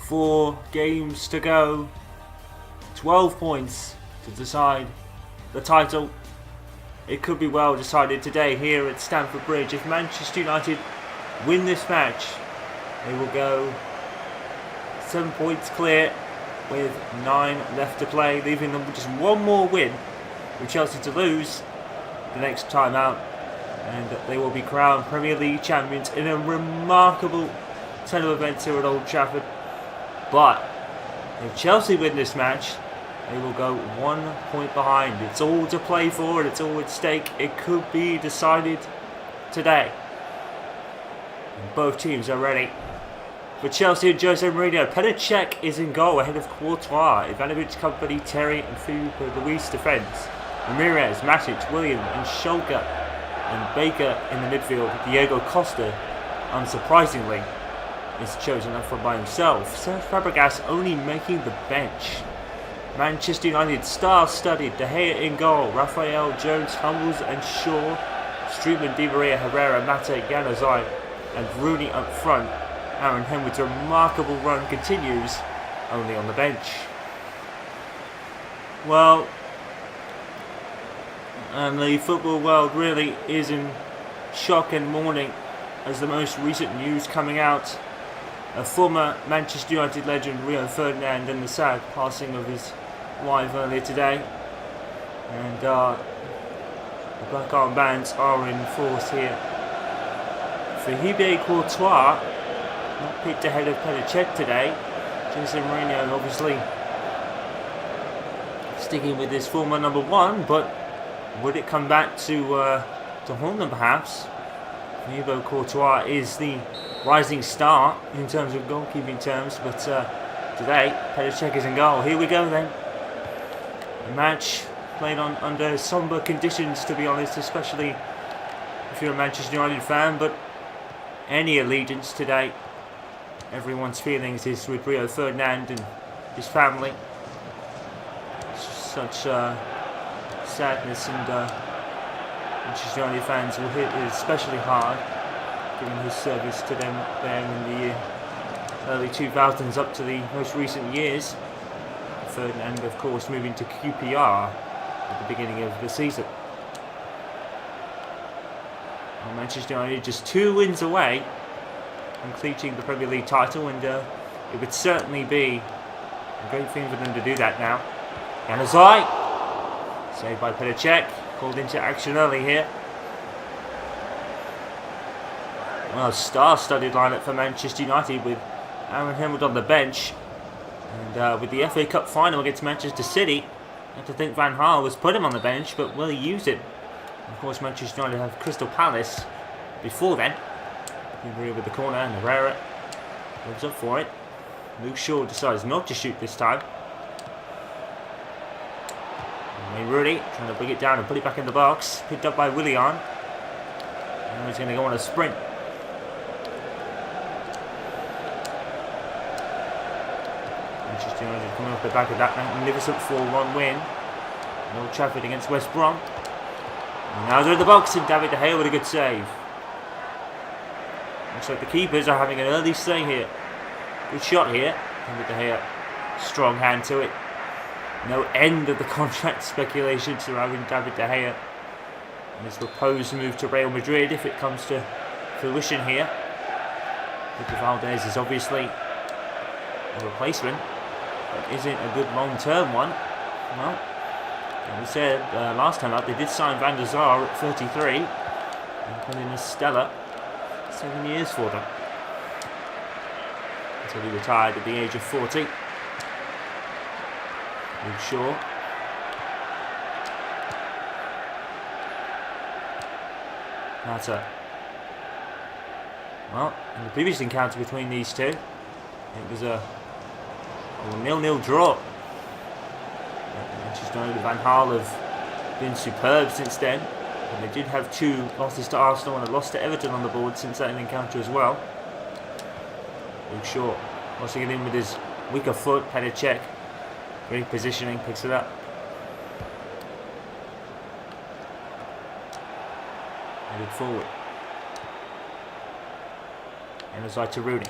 4 games to go. 12 points to decide the title. It could be well decided today here at Stamford Bridge. If Manchester United win this match, they will go 7 points clear with 9 left to play, leaving them with just one more win with Chelsea to lose the next time out, and they will be crowned Premier League champions in a remarkable turn of events here at Old Trafford. But if Chelsea win this match, they will go 1 point behind. It's all to play for and it's all at stake. It could be decided today. And both teams are ready. For Chelsea and Jose Mourinho, Petr Cech is in goal ahead of Courtois, Ivanovic, Kompany, Terry and Filipe Luis defence. Ramirez, Matic, William and Schalke and Baker in the midfield. Diego Costa, unsurprisingly, is chosen up from by himself. Serge Fabregas only making the bench. Manchester United star-studded, De Gea in goal, Raphael, Jones, Hummels and Shaw, Strootman, Di Maria, Herrera, Mate, Januzaj and Rooney up front. Aaron Henwood's remarkable run continues, only on the bench. Well, and the football world really is in shock and mourning as the most recent news coming out of former Manchester United legend Rio Ferdinand and the sad passing of his wife earlier today. And the black armbands are in force here. Filipe Courtois not picked ahead of Petr Cech today. Jose Mourinho obviously sticking with his former number 1, but would it come back to haunt them perhaps? Filipe Courtois is the rising star in terms of goalkeeping terms, but today Petr Cech is in goal. Here we go then. A match played under sombre conditions, to be honest, especially if you're a Manchester United fan, but any allegiance today. Everyone's feelings is with Rio Ferdinand and his family. Such sadness, and Manchester United fans will hit it especially hard, given his service to them there in the early 2000s up to the most recent years. Ferdinand, of course, moving to QPR at the beginning of the season. Well, Manchester United just 2 wins away from clinching the Premier League title, and it would certainly be a great thing for them to do that now. Januzaj, saved by Petr Cech, called into action early here. Well, star-studded lineup for Manchester United with Aaron Henwood on the bench, and with the FA Cup final against Manchester City, I have to think Van Gaal was put him on the bench, but will he use it? Of course, Manchester United have Crystal Palace before then. Here with the corner, and Herrera goes up for it. Luke Shaw decides not to shoot this time. And Rooney trying to bring it down and put it back in the box. Picked up by Willian. And he's going to go on a sprint. Manchester United coming off the back of that magnificent 4-1 win in Old Trafford against West Brom. And now they're in the box, and David De Gea with a good save. Looks like the keepers are having an early say here. Good shot here. And with De Gea, strong hand to it. No end of the contract speculation surrounding David De Gea and his proposed move to Real Madrid if it comes to fruition here. Victor Valdez is obviously a replacement, but isn't a good long-term one. Well, as we said last time out, they did sign Van der Sar at 33 and put in Estella. 7 years for them until he retired at the age of 40. Luke Shaw. Mata. Well, in the previous encounter between these two, it was a 0-0 draw. Manchester United, Van Gaal have been superb since then. And they did have 2 losses to Arsenal and a loss to Everton on the board since that encounter as well. Luke Shaw watching it in with his weaker foot. Petr Cech, great positioning, picks it up. Headed forward. And it's like to Rooney.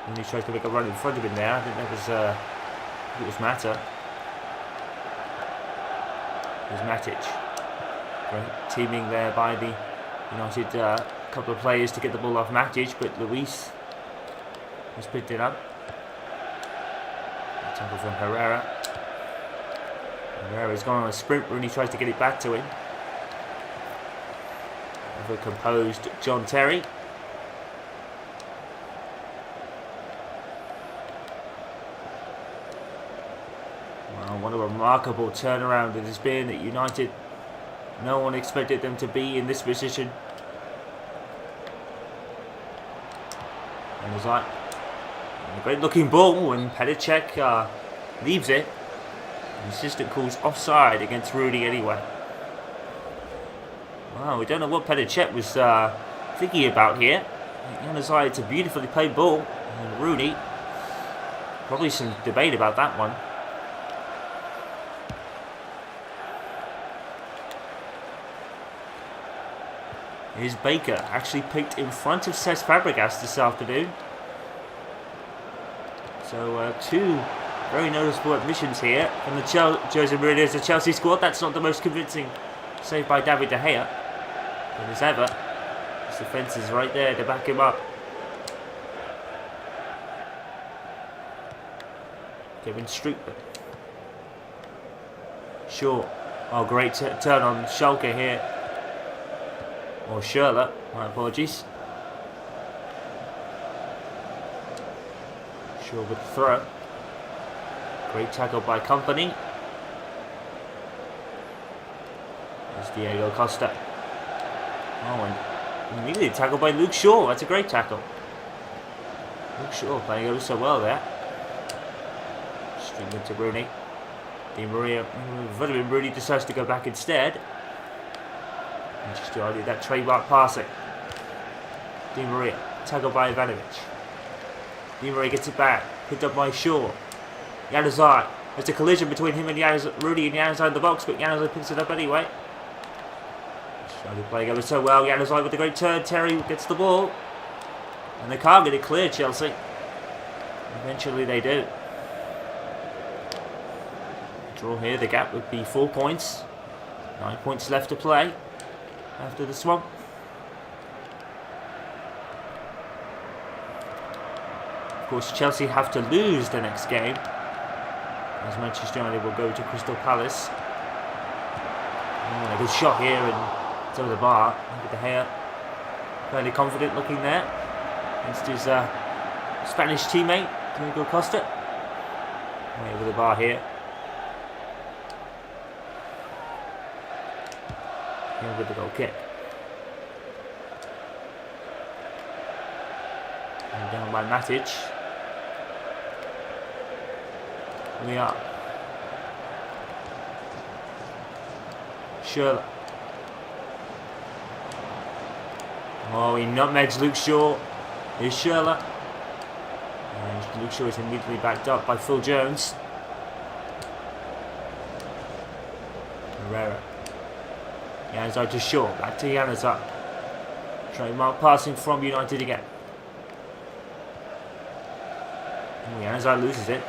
And he tries to make a run in front of him there. I think that was it was Mata. It was Matic. Great teaming there by the United couple of players to get the ball off Matic, but Luis has picked it up. A tackle from Herrera. Herrera's gone on a sprint when he tries to get it back to him. Ever composed John Terry. Well, what a remarkable turnaround it has been at United. No one expected them to be in this position. And it was like a great looking ball when Petr leaves it. The assistant calls offside against Rooney anyway. Wow, we don't know what Petr was thinking about here. Januzaj, it's a beautifully played ball. And Rooney, probably some debate about that one. Here's Baker, actually picked in front of Cesc Fabregas this afternoon. So two very noticeable admissions here from the Jose Mourinho's the Chelsea squad. That's not the most convincing save by David De Gea. But as ever, his defence is right there to back him up. Kevin Strootman. Shaw. Oh, great turn on Schalke here. Or Schürrle, my apologies. Shaw with the throw. Great tackle by Company. There's Diego Costa. Oh, and immediately tackled by Luke Shaw. That's a great tackle. Luke Shaw playing ever so well there. String into Rooney. Di Maria, Rooney decides to go back instead. Manchester United, that trademark passing. Di Maria, tackled by Ivanovic. Di Maria gets it back, picked up by Shaw. Januzaj, there's a collision between him and Rooney and Januzaj in the box, but Januzaj picks it up anyway. United playing ever so well. Januzaj with a great turn. Terry gets the ball, and they can't get it clear, Chelsea. Eventually they do. Draw here, the gap would be 4 points. 9 points left to play after this one. Of course, Chelsea have to lose the next game, as Manchester United will go to Crystal Palace. Oh, a good shot here, and it's over the bar. Look at De Gea, fairly confident looking there against his Spanish teammate Diego Costa. Way over the bar here. Here with the goal kick. And down by Matic. We are. Schürrle. Oh, he nutmegs Luke Shaw. Here's Schürrle. And Luke Shaw is immediately backed up by Phil Jones. Herrera. Januzaj to Shaw, back to Januzaj. Trademark passing from United again. And Januzaj loses it.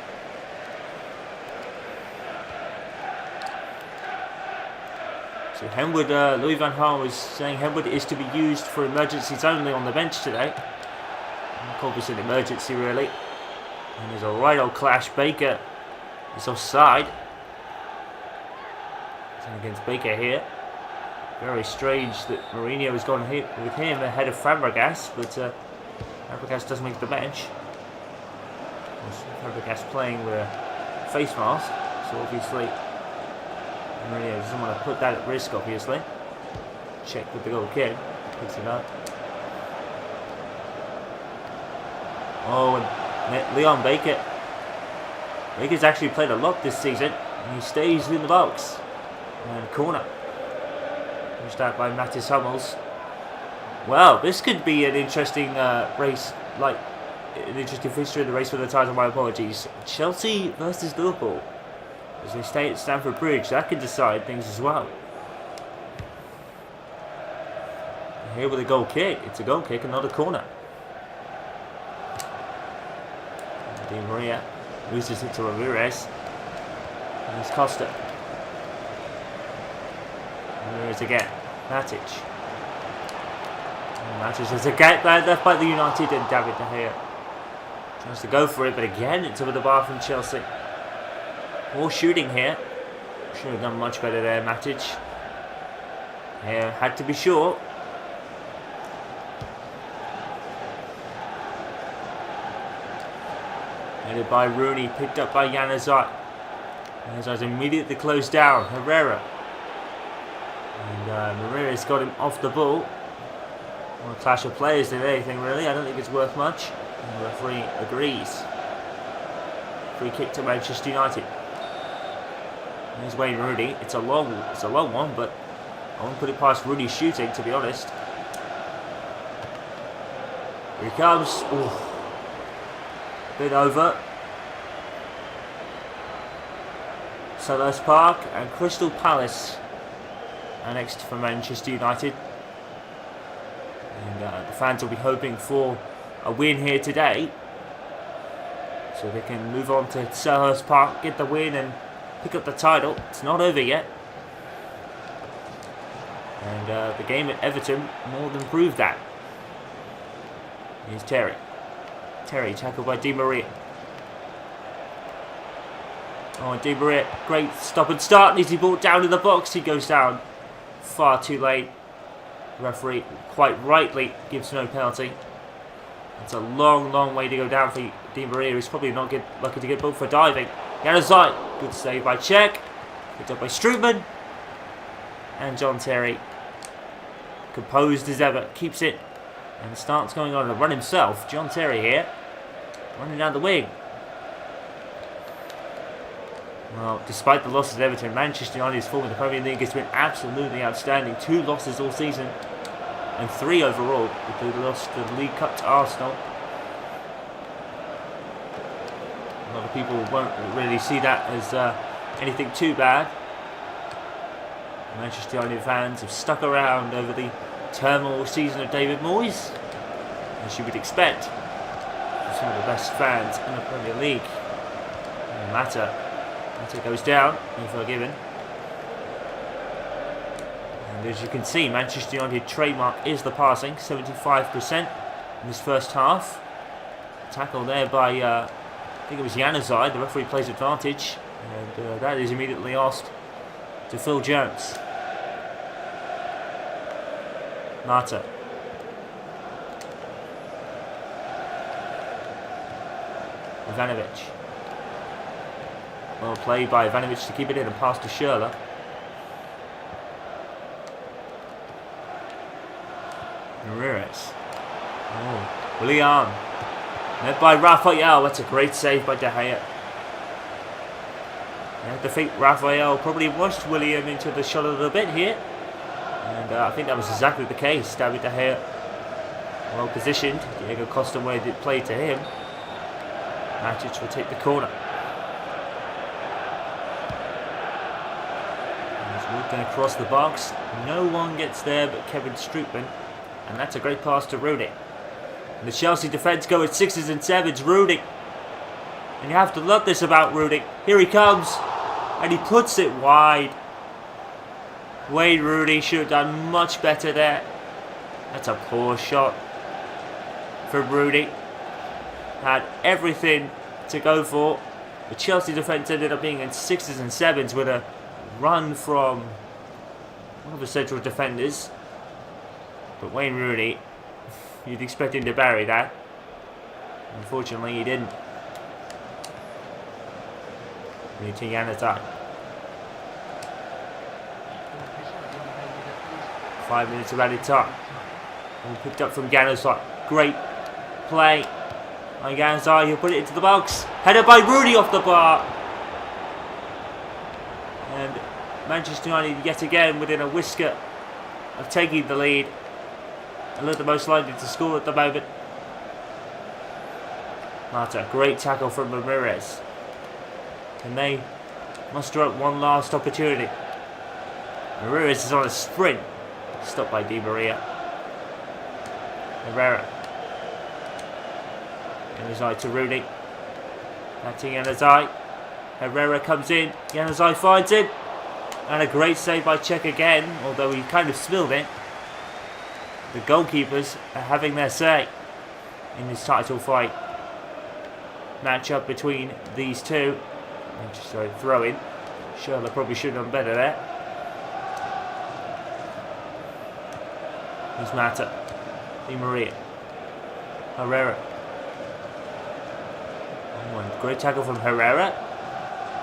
So Henwood, Louis Van Gaal was saying Henwood is to be used for emergencies only on the bench today. Obviously an emergency really. And there's a right old clash. Baker is offside. Against Baker here. Very strange that Mourinho has gone with him ahead of Fabregas, but Fabregas doesn't make the bench. Fabregas playing with a face mask, so obviously Mourinho doesn't want to put that at risk, obviously. Check with the goal kick, picks it up. Oh, and Leon Baker. Baker's actually played a lot this season, and he stays in the box. And corner. Pushed out by Mattis Hummels. Well, this could be an interesting race, like an interesting fixture in the race for the title, my apologies. Chelsea versus Liverpool. As they stay at Stamford Bridge, that could decide things as well. Here with a goal kick. It's a goal kick and not a corner. Di Maria loses it to Ramirez. And it's Costa. Ramirez again. Matic. Matic is again left by the United and David De Gea. Tries to go for it, but again it's over the bar from Chelsea. More shooting here. Should have done much better there, Matic. Yeah, had to be short. Headed by Rooney, picked up by Januzaj. Januzaj's immediately closed down. Herrera. And Ramirez got him off the ball. More clash of players than anything, really. I don't think it's worth much. And the referee agrees. Free kick to Manchester United. Here's Wayne Rooney. It's a long one, but I won't put it past Rooney's shooting, to be honest. Here he comes. Ooh. Bit over. Selhurst Park and Crystal Palace are next for Manchester United. And the fans will be hoping for a win here today, so they can move on to Selhurst Park, get the win and pick up the title. It's not over yet. And the game at Everton more than proved that. Here's Terry. Terry tackled by Di Maria. Oh, Di Maria, great stop and start. Needs to be brought down in the box. He goes down far too late. The referee quite rightly gives no penalty. It's a long way to go down for Di Maria. He's probably not lucky to get booked for diving. Januzaj, good save by Cech. Picked up by Strootman. And John Terry, composed as ever, keeps it and starts going on a run himself. John Terry here, running down the wing. Well, despite the losses at Everton, Manchester United's form in the Premier League has been absolutely outstanding. 2 losses all season and 3 overall. They lost the League Cup to Arsenal. A lot of people won't really see that as anything too bad. Manchester United fans have stuck around over the turmoil season of David Moyes, as you would expect. Some of the best fans in the Premier League. Mata goes down, unforgiven. And as you can see, Manchester United trademark is the passing, 75% in this first half. Tackle there by, I think it was Januzaj. The referee plays advantage, and that is immediately asked to Phil Jones. Mata. Ivanovic. Well played by Ivanovic to keep it in and pass to Schürrle. Ramirez. Oh, Willian. Led by Raphael. That's a great save by De Gea. I think Raphael probably rushed Willian into the shot a little bit here. And I think that was exactly the case. David De Gea well positioned. Diego Costa where it played to him. Matic will take the corner. He's walking across the box. No one gets there but Kevin Strootman. And that's a great pass to Rooney. And the Chelsea defence go at 6s and 7s. Rooney. And you have to love this about Rooney. Here he comes. And he puts it wide. Wayne Rooney should have done much better there. That's a poor shot from Rooney. Had everything to go for. The Chelsea defence ended up being in 6s and 7s with a run from one of the central defenders. But Wayne Rooney, you'd expect him to bury that. Unfortunately, he didn't. To Januzaj. 5 minutes of added time. And picked up from Januzaj. Great play by Januzaj. He'll put it into the box. Headed by Rooney off the bar. And Manchester United yet again within a whisker of taking the lead. And look the most likely to score at the moment. Mata, great tackle from Ramirez. And they muster up one last opportunity. Ramirez is on a sprint. Stopped by Di Maria. Herrera. And he's like to Rooney. Back to Januzaj. Herrera comes in. Januzaj finds it. And a great save by Cech again, although he kind of spilled it. The goalkeepers are having their say in this title fight. Match-up between these two. And just a throw in. Schürrle probably should have done better there. Here's Mata. Di Maria. Herrera. Oh, and great tackle from Herrera.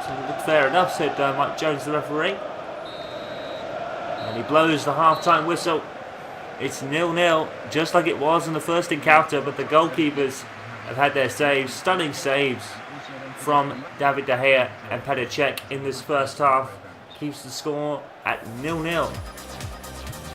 So it looked fair enough, said Mike Jones, the referee. And he blows the half-time whistle. It's 0-0, just like it was in the first encounter, but the goalkeepers have had their saves, stunning saves from David De Gea and Petr Cech in this first half. Keeps the score at 0-0.